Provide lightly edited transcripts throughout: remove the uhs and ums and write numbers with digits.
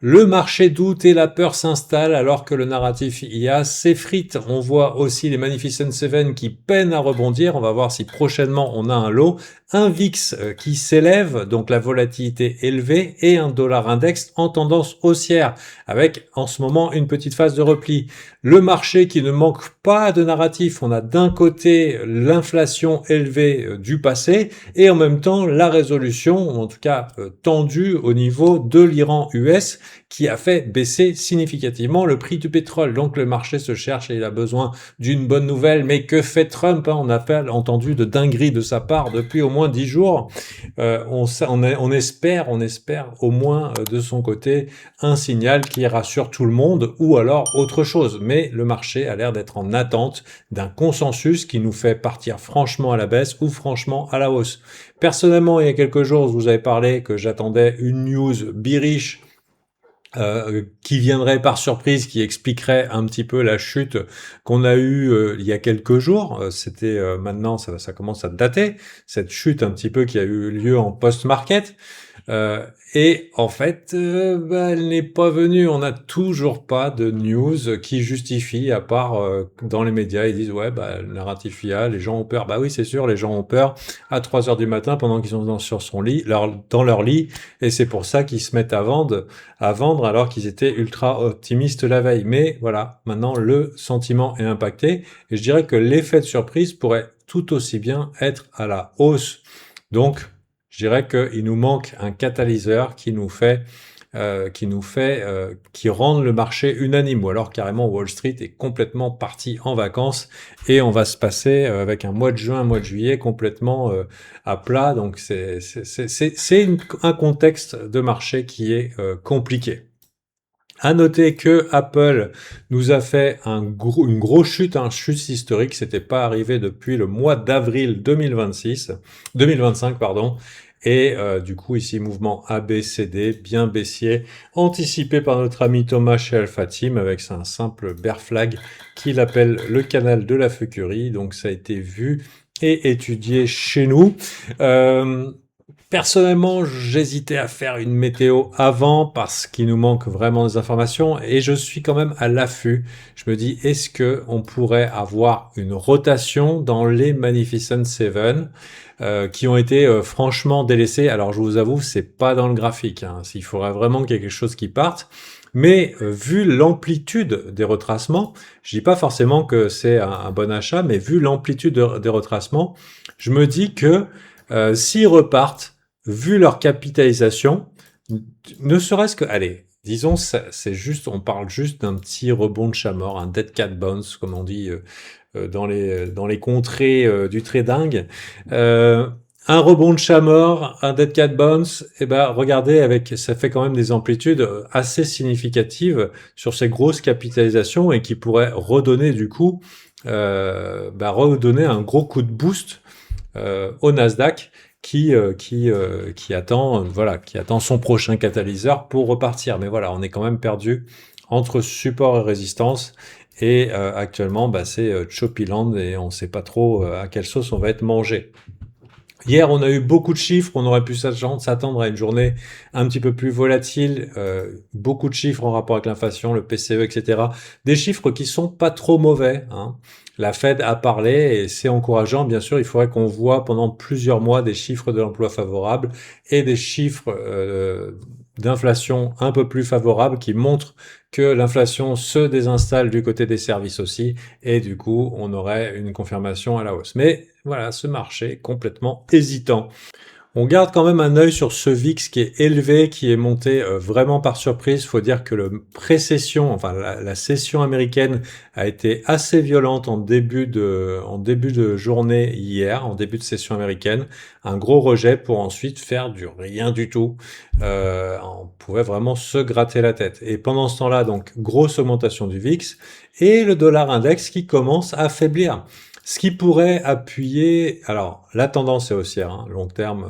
Le marché doute et la peur s'installe alors que le narratif IA s'effrite. On voit aussi les Magnificent Seven qui peinent à rebondir. On va voir si prochainement on a un lot. Un VIX qui s'élève, donc la volatilité élevée, et un dollar index en tendance haussière, avec en ce moment une petite phase de repli. Le marché qui ne manque pas de narratif. On a d'un côté l'inflation élevée du passé et en même temps la résolution, ou en tout cas tendue au niveau de l'Iran US, qui a fait baisser significativement le prix du pétrole. Donc le marché se cherche et il a besoin d'une bonne nouvelle. Mais que fait Trump, On n'a pas entendu de dinguerie de sa part depuis au moins 10 jours. On espère au moins de son côté un signal qui rassure tout le monde ou alors autre chose. Mais le marché a l'air d'être en attente d'un consensus qui nous fait partir franchement à la baisse ou franchement à la hausse. Personnellement, il y a quelques jours, je vous avais parlé que j'attendais une news bearish qui viendrait par surprise, qui expliquerait un petit peu la chute qu'on a eue il y a quelques jours. C'était maintenant, ça commence à dater, cette chute un petit peu qui a eu lieu en post-market. Et en fait, elle n'est pas venue. On n'a toujours pas de news qui justifie, à part dans les médias, ils disent ouais, le narratif IA, les gens ont peur. Bah oui, c'est sûr, les gens ont peur à 3 heures du matin pendant qu'ils sont sur son lit, dans leur lit, et c'est pour ça qu'ils se mettent à vendre alors qu'ils étaient ultra optimistes la veille. Mais voilà, maintenant le sentiment est impacté, et je dirais que l'effet de surprise pourrait tout aussi bien être à la hausse. Donc je dirais qu'il nous manque un catalyseur qui rende le marché unanime, ou alors carrément Wall Street est complètement parti en vacances et on va se passer avec un mois de juin, un mois de juillet complètement à plat. Donc c'est un contexte de marché qui est compliqué. À noter que Apple nous a fait une grosse chute, un chute historique. C'était pas arrivé depuis le mois d'avril 2025, pardon. Et du coup, ici, mouvement ABCD, bien baissier, anticipé par notre ami Thomas chez Alpha Team avec un simple bear flag qu'il appelle le canal de la fuckerie. Donc, ça a été vu et étudié chez nous. Personnellement, j'hésitais à faire une météo avant parce qu'il nous manque vraiment des informations et je suis quand même à l'affût. Je me dis, est-ce que on pourrait avoir une rotation dans les Magnificent Seven qui ont été franchement délaissés? Alors, je vous avoue, c'est pas dans le graphique. Il faudrait vraiment qu'il y ait quelque chose qui parte. Mais vu l'amplitude des retracements, je dis pas forcément que c'est un bon achat, mais vu l'amplitude des retracements, je me dis que s'ils repartent, vu leur capitalisation, ne serait-ce que, allez, disons, c'est juste, on parle juste d'un petit rebond de chat mort, un dead cat bounce, comme on dit dans les contrées du trading. Un rebond de chat mort, un dead cat bounce, et regardez, ça fait quand même des amplitudes assez significatives sur ces grosses capitalisations et qui pourraient redonner du coup, redonner un gros coup de boost au Nasdaq qui attend son prochain catalyseur pour repartir. Mais voilà, on est quand même perdu entre support et résistance. Et actuellement, c'est choppy land et on ne sait pas trop à quelle sauce on va être mangé. Hier, on a eu beaucoup de chiffres. On aurait pu s'attendre à une journée un petit peu plus volatile. Beaucoup de chiffres en rapport avec l'inflation, le PCE, etc. Des chiffres qui sont pas trop mauvais. La Fed a parlé et c'est encourageant. Bien sûr, il faudrait qu'on voit pendant plusieurs mois des chiffres de l'emploi favorables et des chiffres d'inflation un peu plus favorables qui montrent que l'inflation se désinstalle du côté des services aussi, et du coup, on aurait une confirmation à la hausse. Mais voilà, ce marché est complètement hésitant. On garde quand même un œil sur ce VIX qui est élevé, qui est monté vraiment par surprise. Il faut dire que la session américaine a été assez violente en début de journée hier, en début de session américaine. Un gros rejet pour ensuite faire du rien du tout. On pouvait vraiment se gratter la tête. Et pendant ce temps-là, donc, grosse augmentation du VIX et le dollar index qui commence à faiblir. Ce qui pourrait appuyer, alors la tendance est haussière, long terme,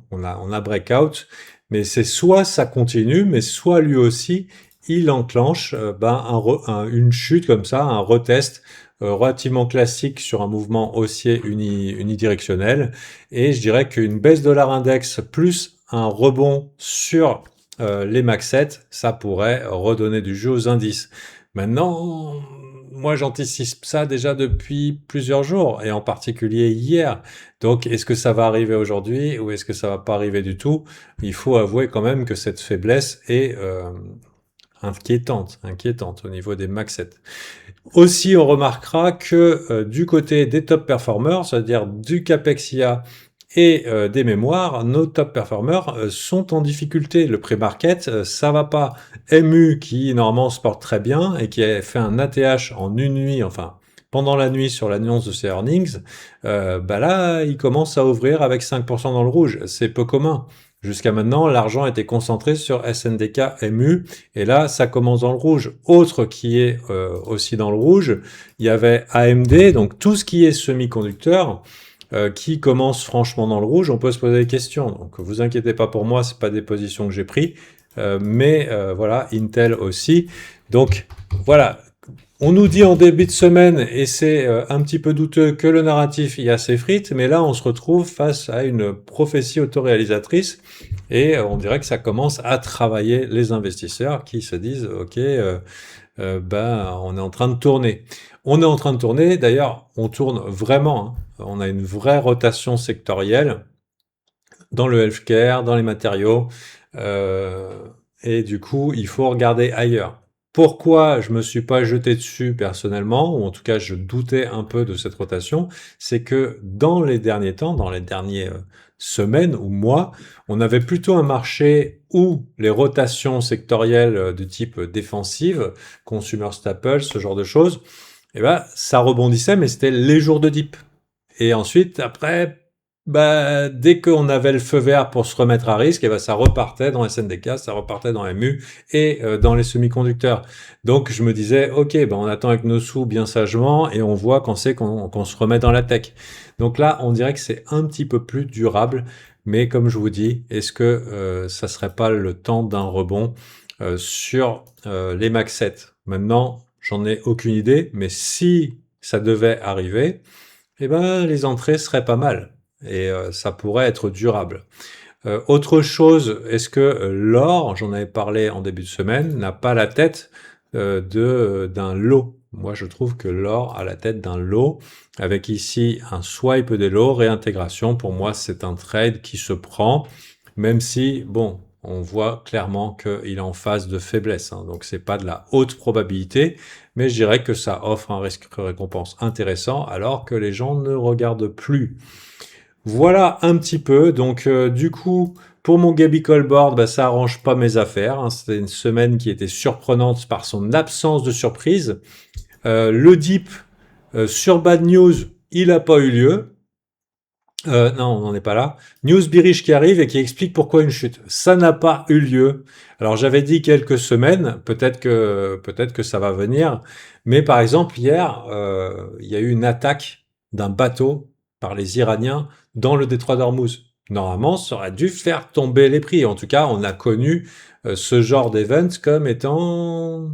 on a breakout, mais c'est soit ça continue, mais soit lui aussi il enclenche une chute comme ça, un retest relativement classique sur un mouvement haussier unidirectionnel, et je dirais qu'une baisse dollar index plus un rebond sur les Max 7, ça pourrait redonner du jeu aux indices. Maintenant, moi j'anticipe ça déjà depuis plusieurs jours, et en particulier hier. Donc est-ce que ça va arriver aujourd'hui ou est-ce que ça va pas arriver du tout? Il faut avouer quand même que cette faiblesse est inquiétante au niveau des Max 7. Aussi, on remarquera que du côté des top performers, c'est-à-dire du Capex IA et des mémoires, nos top performers sont en difficulté. Le pré-market, ça va pas. MU, qui normalement se porte très bien et qui a fait un ATH en une nuit, enfin pendant la nuit sur l'annonce de ses earnings, bah là, il commence à ouvrir avec 5% dans le rouge. C'est peu commun. Jusqu'à maintenant, l'argent était concentré sur SNDK MU, et là, ça commence dans le rouge. Autre qui est aussi dans le rouge, il y avait AMD, donc tout ce qui est semi-conducteur, qui commence franchement dans le rouge. On peut se poser des questions. Donc, vous inquiétez pas pour moi, c'est pas des positions que j'ai pris, mais voilà, Intel aussi. Donc, voilà. On nous dit en début de semaine, et c'est un petit peu douteux, que le narratif y a ses frites, mais là on se retrouve face à une prophétie autoréalisatrice, et on dirait que ça commence à travailler les investisseurs qui se disent ok, ben on est en train de tourner. On est en train de tourner, d'ailleurs on tourne vraiment, hein. On a une vraie rotation sectorielle dans le healthcare, dans les matériaux, euh, et du coup, il faut regarder ailleurs. Pourquoi je me suis pas jeté dessus personnellement, ou en tout cas je doutais un peu de cette rotation, c'est que dans les derniers temps, dans les dernières semaines ou mois, on avait plutôt un marché où les rotations sectorielles de type défensive, consumer staples, ce genre de choses, eh ben, ça rebondissait, mais c'était les jours de dip. Et ensuite, après, bah, dès qu'on avait le feu vert pour se remettre à risque, et ben ça repartait dans SNDK, ça repartait dans MU et dans les semi-conducteurs. Donc je me disais, ok, ben on attend avec nos sous bien sagement et on voit quand c'est qu'on se remet dans la tech. Donc là, on dirait que c'est un petit peu plus durable, mais comme je vous dis, est-ce que ça serait pas le temps d'un rebond sur les Max 7? Maintenant, j'en ai aucune idée, mais si ça devait arriver, eh ben les entrées seraient pas mal et ça pourrait être durable. Autre chose, est-ce que l'or, j'en avais parlé en début de semaine, n'a pas la tête d'un lot? Moi, je trouve que l'or a la tête d'un lot, avec ici un swipe des lots, réintégration. Pour moi, c'est un trade qui se prend, même si, bon, on voit clairement qu'il est en phase de faiblesse, hein, donc c'est pas de la haute probabilité, mais je dirais que ça offre un risque-récompense intéressant, alors que les gens ne regardent plus. Voilà un petit peu. Donc du coup, pour mon Gaby Colboard, bah, ça arrange pas mes affaires, hein. C'était une semaine qui était surprenante par son absence de surprise. Le dip sur Bad News, il n'a pas eu lieu. Non, on n'en est pas là. News Bearish qui arrive et qui explique pourquoi une chute. Ça n'a pas eu lieu. Alors j'avais dit quelques semaines, peut-être que ça va venir. Mais par exemple hier, il y a eu une attaque d'un bateau par les Iraniens dans le détroit d'Ormuz. Normalement, ça aurait dû faire tomber les prix. En tout cas, on a connu ce genre d'event comme étant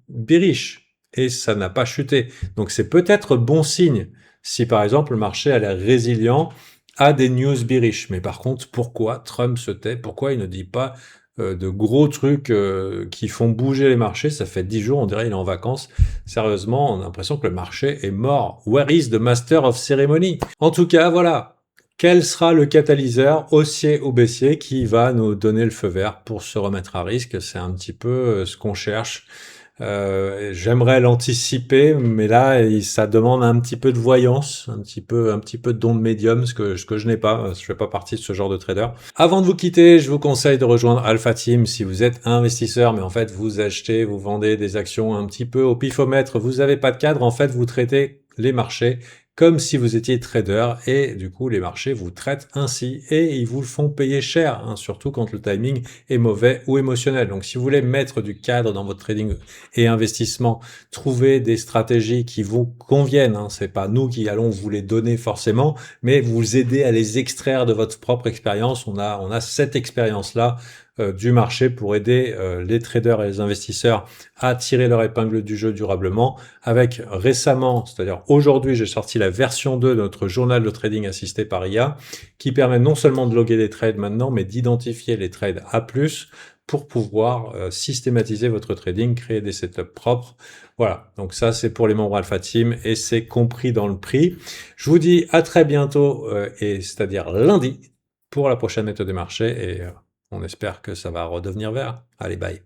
bearish et ça n'a pas chuté. Donc c'est peut-être bon signe si par exemple le marché a l'air résilient à des news bearish. Mais par contre, pourquoi Trump se tait? Pourquoi il ne dit pas de gros trucs qui font bouger les marchés? Ça fait 10 jours, on dirait il est en vacances. Sérieusement, on a l'impression que le marché est mort. Where is the master of ceremony? En tout cas, voilà. Quel sera le catalyseur haussier ou baissier qui va nous donner le feu vert pour se remettre à risque? C'est un petit peu ce qu'on cherche. J'aimerais l'anticiper, mais là, ça demande un petit peu de voyance, un petit peu de don de médium, ce que je n'ai pas. Je fais pas partie de ce genre de trader. Avant de vous quitter, je vous conseille de rejoindre Alpha Team si vous êtes investisseur, mais en fait, vous achetez, vous vendez des actions un petit peu au pifomètre. Vous n'avez pas de cadre. En fait, vous traitez les marchés comme si vous étiez trader et du coup les marchés vous traitent ainsi et ils vous le font payer cher, hein, surtout quand le timing est mauvais ou émotionnel. Donc si vous voulez mettre du cadre dans votre trading et investissement, trouver des stratégies qui vous conviennent, hein, c'est pas nous qui allons vous les donner forcément, mais vous aider à les extraire de votre propre expérience. On a cette expérience-là du marché pour aider les traders et les investisseurs à tirer leur épingle du jeu durablement. Avec récemment, c'est-à-dire aujourd'hui, j'ai sorti la version 2 de notre journal de trading assisté par IA qui permet non seulement de loguer des trades maintenant, mais d'identifier les trades A+, pour pouvoir systématiser votre trading, créer des setups propres. Voilà, donc ça c'est pour les membres Alpha Team et c'est compris dans le prix. Je vous dis à très bientôt, et c'est-à-dire lundi, pour la prochaine méthode des marchés et on espère que ça va redevenir vert. Allez, bye.